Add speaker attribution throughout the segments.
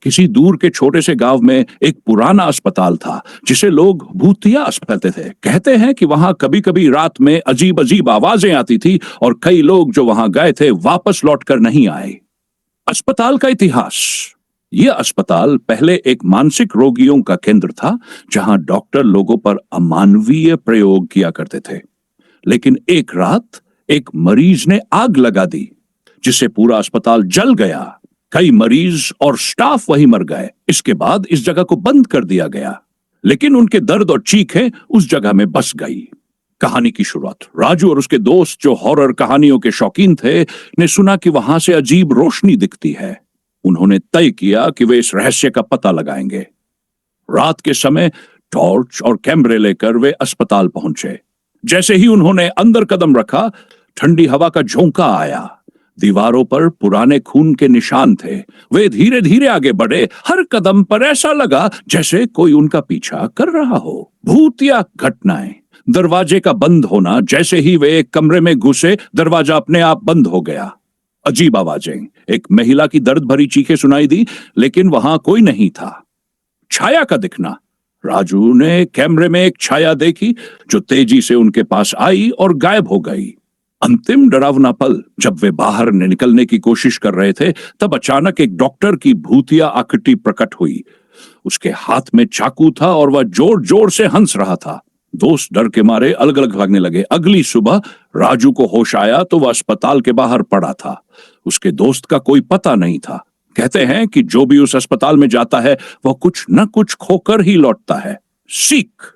Speaker 1: किसी दूर के छोटे से गांव में एक पुराना अस्पताल था जिसे लोग भूतिया अस्पताल कहते थे। कहते हैं कि वहां कभी कभी रात में अजीब अजीब आवाजें आती थी और कई लोग जो वहां गए थे वापस लौटकर नहीं आए। अस्पताल का इतिहास। यह अस्पताल पहले एक मानसिक रोगियों का केंद्र था जहां डॉक्टर लोगों पर अमानवीय प्रयोग किया करते थे। लेकिन एक रात एक मरीज ने आग लगा दी जिससे पूरा अस्पताल जल गया। कई मरीज और स्टाफ वहीं मर गए। इसके बाद इस जगह को बंद कर दिया गया, लेकिन उनके दर्द और चीखें उस जगह में बस गई। कहानी की शुरुआत। राजू और उसके दोस्त जो हॉरर कहानियों के शौकीन थे ने सुना कि वहां से अजीब रोशनी दिखती है। उन्होंने तय किया कि वे इस रहस्य का पता लगाएंगे। रात के समय टॉर्च और कैमरे लेकर वे अस्पताल पहुंचे। जैसे ही उन्होंने अंदर कदम रखा, ठंडी हवा का झोंका आया। दीवारों पर पुराने खून के निशान थे। वे धीरे धीरे आगे बढ़े। हर कदम पर ऐसा लगा जैसे कोई उनका पीछा कर रहा हो। भूतिया घटनाएं। दरवाजे का बंद होना। जैसे ही वे एक कमरे में घुसे, दरवाजा अपने आप बंद हो गया। अजीब आवाजें। एक महिला की दर्द भरी चीखें सुनाई दी, लेकिन वहां कोई नहीं था। छाया का दिखना। राजू ने कैमरे में एक छाया देखी जो तेजी से उनके पास आई और गायब हो गई। अंतिम डरावना पल। जब वे बाहर निकलने की कोशिश कर रहे थे, तब अचानक एक डॉक्टर की भूतिया आकृति प्रकट हुई। उसके हाथ में चाकू था और वह जोर जोर से हंस रहा था। दोस्त डर के मारे अलग अलग भागने लगे। अगली सुबह राजू को होश आया तो वह अस्पताल के बाहर पड़ा था। उसके दोस्त का कोई पता नहीं था। कहते हैं कि जो भी उस अस्पताल में जाता है वह कुछ न कुछ खोकर ही लौटता है। सीख।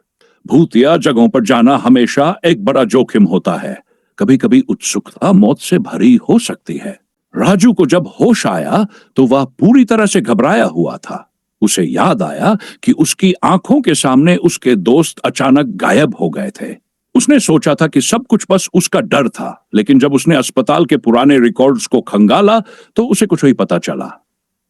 Speaker 1: भूतिया जगहों पर जाना हमेशा एक बड़ा जोखिम होता है। कभी कभी उत्सुकता मौत से भरी हो सकती है। राजू को जब होश आया तो वह पूरी तरह से घबराया हुआ था। उसे याद आया कि उसकी आंखों के सामने उसके दोस्त अचानक गायब हो गए थे। उसने सोचा था कि सब कुछ बस उसका डर था, लेकिन जब उसने अस्पताल के पुराने रिकॉर्ड्स को खंगाला तो उसे कुछ ही पता चला।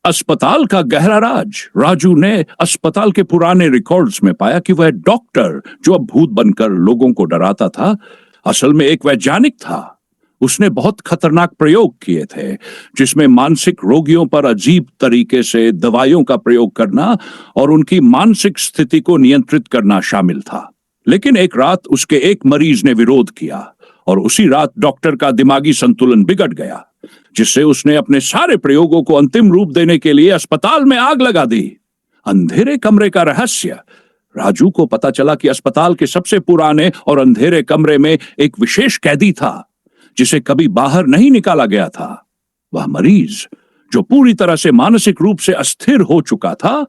Speaker 1: अस्पताल का गहरा राज। राजू ने अस्पताल के पुराने रिकॉर्ड्स में पाया कि वह डॉक्टर जो अब भूत बनकर लोगों को डराता था, असल में एक वैज्ञानिक था। उसने बहुत खतरनाक प्रयोग किए थे, जिसमें मानसिक रोगियों पर अजीब तरीके से दवाइयों का प्रयोग करना और उनकी मानसिक स्थिति को नियंत्रित करना शामिल था। लेकिन एक रात उसके एक मरीज ने विरोध किया और उसी रात डॉक्टर का दिमागी संतुलन बिगड़ गया, जिससे उसने अपने सारे प्रयोगों को अंतिम रूप देने के लिए अस्पताल में आग लगा दी। अंधेरे कमरे का रहस्य। राजू को पता चला कि अस्पताल के सबसे पुराने और अंधेरे कमरे में एक विशेष कैदी था जिसे कभी बाहर नहीं निकाला गया था। वह मरीज जो पूरी तरह से मानसिक रूप से अस्थिर हो चुका था,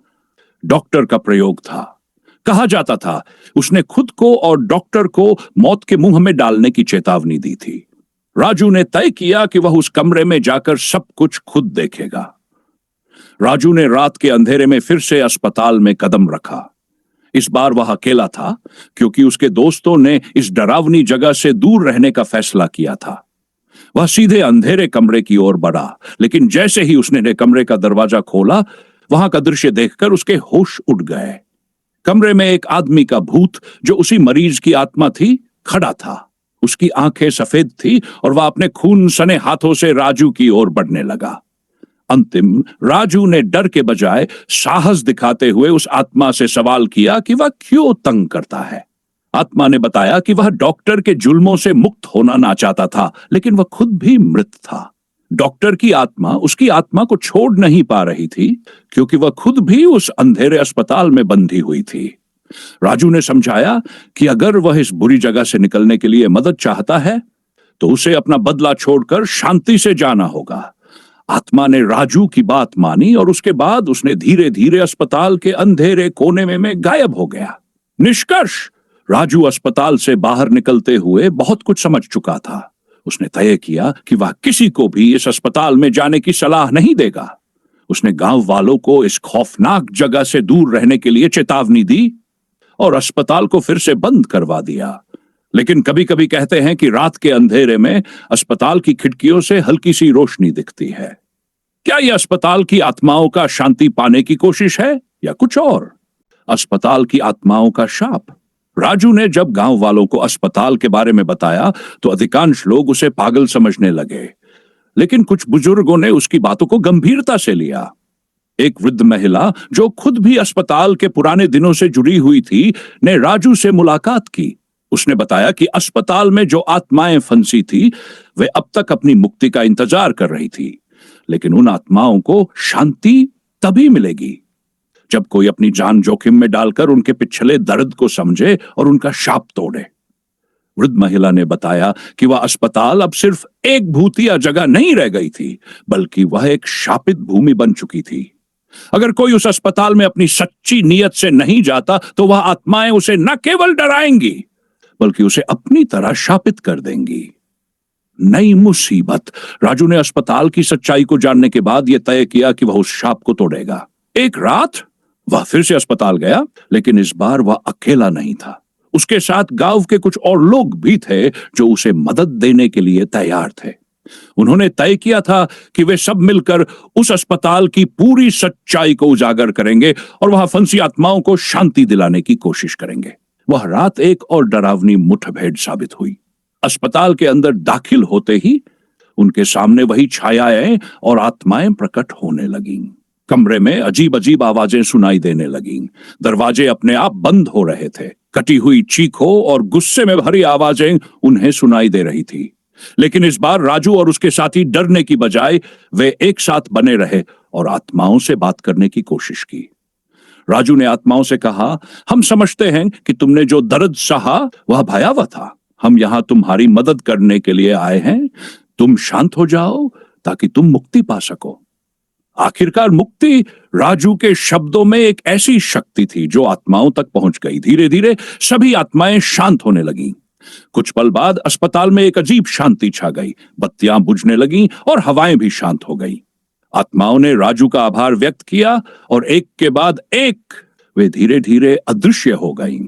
Speaker 1: डॉक्टर का प्रयोग था। कहा जाता था उसने खुद को और डॉक्टर को मौत के मुंह में डालने की चेतावनी दी थी। राजू ने तय किया कि वह उस कमरे में जाकर सब कुछ खुद देखेगा। राजू ने रात के अंधेरे में फिर से अस्पताल में कदम रखा। इस बार वह अकेला था, क्योंकि उसके दोस्तों ने इस डरावनी जगह से दूर रहने का फैसला किया था। वह सीधे अंधेरे कमरे की ओर बढ़ा, लेकिन जैसे ही उसने कमरे का दरवाजा खोला, वहां का दृश्य देखकर उसके होश उड़ गए। कमरे में एक आदमी का भूत जो उसी मरीज की आत्मा थी, खड़ा था। उसकी आंखें सफेद थी और वह अपने खून सने हाथों से राजू की ओर बढ़ने लगा। अंतिम राजू ने डर के बजाय साहस दिखाते हुए उस आत्मा से सवाल किया कि वह क्यों तंग करता है। आत्मा ने बताया कि वह डॉक्टर के जुल्मों से मुक्त होना ना चाहता था, लेकिन वह खुद भी मृत था। डॉक्टर की आत्मा उसकी आत्मा को छोड़ नहीं पा रही थी, क्योंकि वह खुद भी उस अंधेरे अस्पताल में बंधी हुई थी। राजू ने समझाया कि अगर वह इस बुरी जगह से निकलने के लिए मदद चाहता है तो उसे अपना बदला छोड़कर शांति से जाना होगा। आत्मा ने राजू की बात मानी और उसके बाद उसने धीरे धीरे अस्पताल के अंधेरे कोने में गायब हो गया। निष्कर्ष। राजू अस्पताल से बाहर निकलते हुए बहुत कुछ समझ चुका था। उसने तय किया कि वह किसी को भी इस अस्पताल में जाने की सलाह नहीं देगा। उसने गांव वालों को इस खौफनाक जगह से दूर रहने के लिए चेतावनी दी और अस्पताल को फिर से बंद करवा दिया। लेकिन कभी कभी कहते हैं कि रात के अंधेरे में अस्पताल की खिड़कियों से हल्की सी रोशनी दिखती है। क्या यह अस्पताल की आत्माओं का शांति पाने की कोशिश है या कुछ और? अस्पताल की आत्माओं का शाप। राजू ने जब गांव वालों को अस्पताल के बारे में बताया तो अधिकांश लोग उसे पागल समझने लगे, लेकिन कुछ बुजुर्गों ने उसकी बातों को गंभीरता से लिया। एक वृद्ध महिला जो खुद भी अस्पताल के पुराने दिनों से जुड़ी हुई थी, ने राजू से मुलाकात की। उसने बताया कि अस्पताल में जो आत्माएं फंसी थी, वे अब तक अपनी मुक्ति का इंतजार कर रही थी, लेकिन उन आत्माओं को शांति तभी मिलेगी जब कोई अपनी जान जोखिम में डालकर उनके पिछले दर्द को समझे और उनका शाप तोड़े। वृद्ध महिला ने बताया कि वह अस्पताल अब सिर्फ एक भूतिया जगह नहीं रह गई थी, बल्कि वह एक शापित भूमि बन चुकी थी। अगर कोई उस अस्पताल में अपनी सच्ची नीयत से नहीं जाता, तो वह आत्माएं उसे न केवल डराएंगी, बल्कि उसे अपनी तरह शापित कर देंगी। नई मुसीबत। राजू ने अस्पताल की सच्चाई को जानने के बाद यह तय किया कि वह उस शाप को तोड़ेगा। एक रात वह फिर से अस्पताल गया, लेकिन इस बार वह अकेला नहीं था। उसके साथ गांव के कुछ और लोग भी थे जो उसे मदद देने के लिए तैयार थे। उन्होंने तय किया था कि वे सब मिलकर उस अस्पताल की पूरी सच्चाई को उजागर करेंगे और वहां फंसी आत्माओं को शांति दिलाने की कोशिश करेंगे। वह रात एक और डरावनी मुठभेड़ साबित हुई। अस्पताल के अंदर दाखिल होते ही उनके सामने वही छायाएं और आत्माएं प्रकट होने लगीं। कमरे में अजीब अजीब आवाजें सुनाई देने लगीं। दरवाजे अपने आप बंद हो रहे थे। कटी हुई चीखों और गुस्से में भरी आवाजें उन्हें सुनाई दे रही थी। लेकिन इस बार राजू और उसके साथी डरने की बजाय वे एक साथ बने रहे और आत्माओं से बात करने की कोशिश की। राजू ने आत्माओं से कहा, हम समझते हैं कि तुमने जो दर्द सहा वह भयावह था। हम यहां तुम्हारी मदद करने के लिए आए हैं। तुम शांत हो जाओ ताकि तुम मुक्ति पा सको। आखिरकार मुक्ति राजू के शब्दों में एक ऐसी शक्ति थी जो आत्माओं तक पहुंच गई। धीरे धीरे सभी आत्माएं शांत होने लगीं। कुछ पल बाद अस्पताल में एक अजीब शांति छा गई। बत्तियां बुझने लगीं और हवाएं भी शांत हो गईं। आत्माओं ने राजू का आभार व्यक्त किया और एक के बाद एक वे धीरे धीरे अदृश्य हो गईं।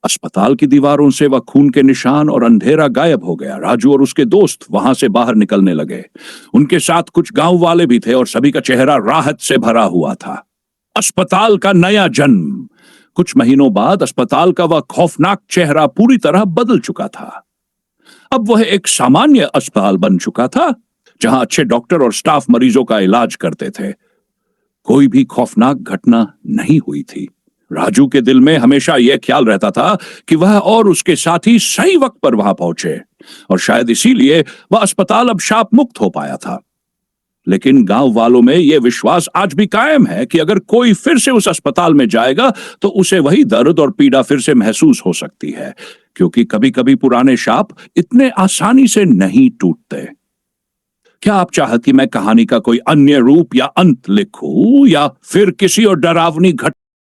Speaker 1: अस्पताल की दीवारों से वह खून के निशान और अंधेरा गायब हो गया। राजू और उसके दोस्त वहां से बाहर निकलने लगे। उनके साथ कुछ गांव वाले भी थे और सभी का चेहरा राहत से भरा हुआ था। अस्पताल का नया जन्म। कुछ महीनों बाद अस्पताल का वह खौफनाक चेहरा पूरी तरह बदल चुका था। अब वह एक सामान्य अस्पताल बन चुका था, जहां अच्छे डॉक्टर और स्टाफ मरीजों का इलाज करते थे। कोई भी खौफनाक घटना नहीं हुई थी। राजू के दिल में हमेशा यह ख्याल रहता था कि वह और उसके साथी सही वक्त पर वहां पहुंचे, और शायद इसीलिए वह अस्पताल अब शाप मुक्त हो पाया था। लेकिन गांव वालों में यह विश्वास आज भी कायम है कि अगर कोई फिर से उस अस्पताल में जाएगा तो उसे वही दर्द और पीड़ा फिर से महसूस हो सकती है, क्योंकि कभी कभी पुराने शाप इतने आसानी से नहीं टूटते। क्या आप चाहती मैं कहानी का कोई अन्य रूप या अंत लिखूं, या फिर किसी और डरावनी घटना